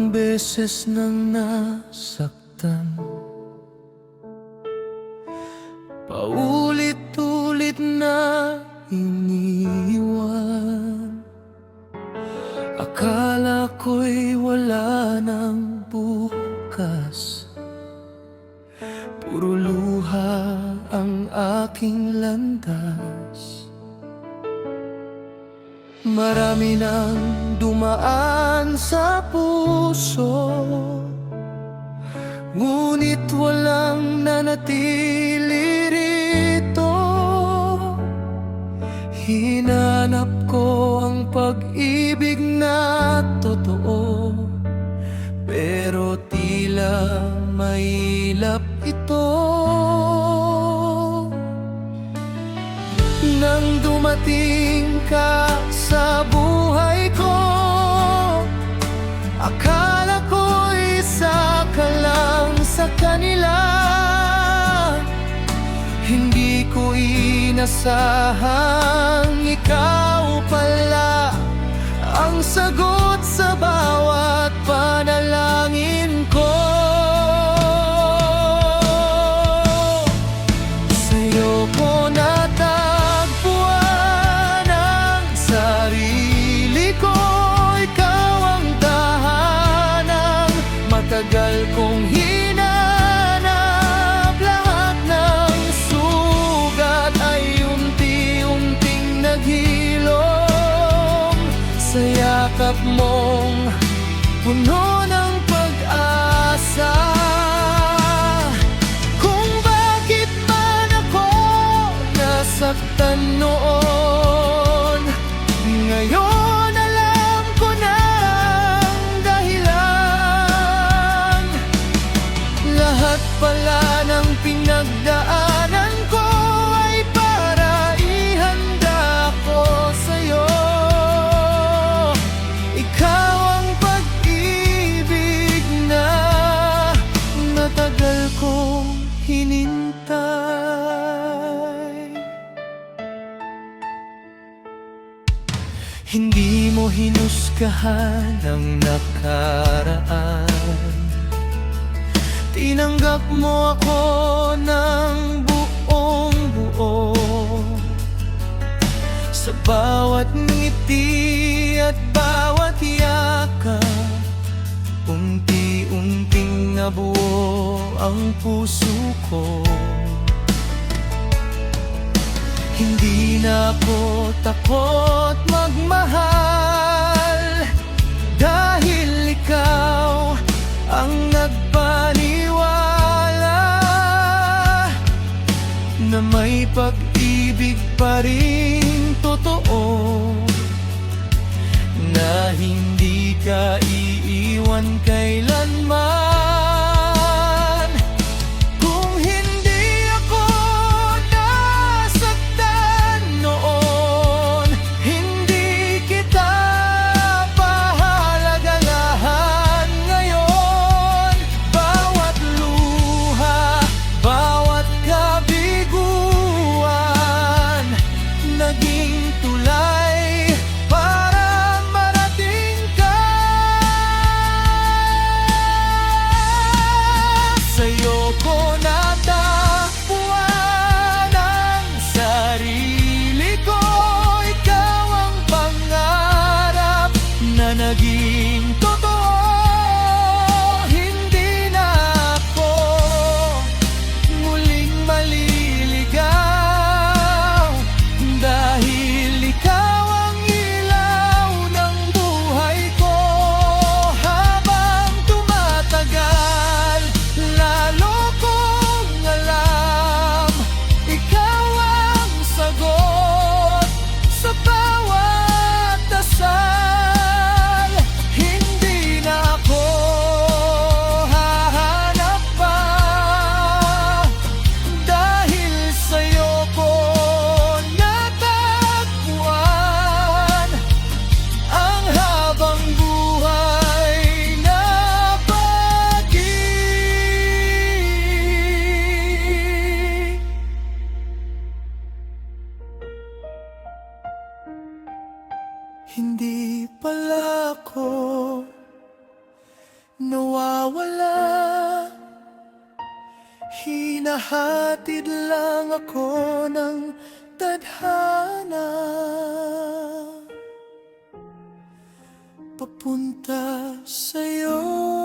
beses nang nasaktan, paulit-ulit na iniwan. Akala ko'y wala nang bukas, puro luha ang aking landas. Marami nang dumaan sa puso, ngunit walang nanatili rito. Hinanap ko ang pag-ibig na totoo, pero tila mailap ito. Nang dumating ka sa buhay ko, akala ko'y isa ka lang sa kanila. Hindi ko inasahang ikaw pala ang sagot sa bawat panalangin ko. Sa'yo ko natagpuan ang sarili ko, ikaw ang tahanang matagal kong hinanap. Lahat ng sugat ay unti-unting naghilom sa yakap mong puno ng pag-asa. Kung bakit man ako nasaktan noon, ngayon alam ko na ang dahilan. Lahat pala ng pinagdaanan ko ay para ihanda ko sa'yo. Ikaw ang pag-ibig na matagal kong hinintay. Hindi mo hinusgahan ang nakaraan, tinanggap mo ako ng buong buo. Sa bawat ngiti at bawat yakap, unti-unting nabuo ang puso ko. Hindi na ako takot magmahal, dahil ikaw ang nagpaniwala na may pag-ibig pa rin totoo, na hindi ka iiwan kailanman. Kung hindi ako nasaktan noon, hindi kita pahalagahan ngayon. Bawat luha, bawat kabiguan, naging tulay para marating ka. Sa'yo ko natagpuan ang sarili ko, ikaw ang pangarap na naging totoo. Hindi na ako muling maliligaw, dahil ikaw ang ilaw ng buhay ko. Habang tumatagal, lalo kong alam, ikaw ang sagot sa bawat dasal. Hindi na ako hahanap pa, dahil sa'yo ko natagpuan ang habang buhay na pag-ibig. Hindi pala ako nawawala. Hinahatid lang ako ng tadhana papunta sa'yo.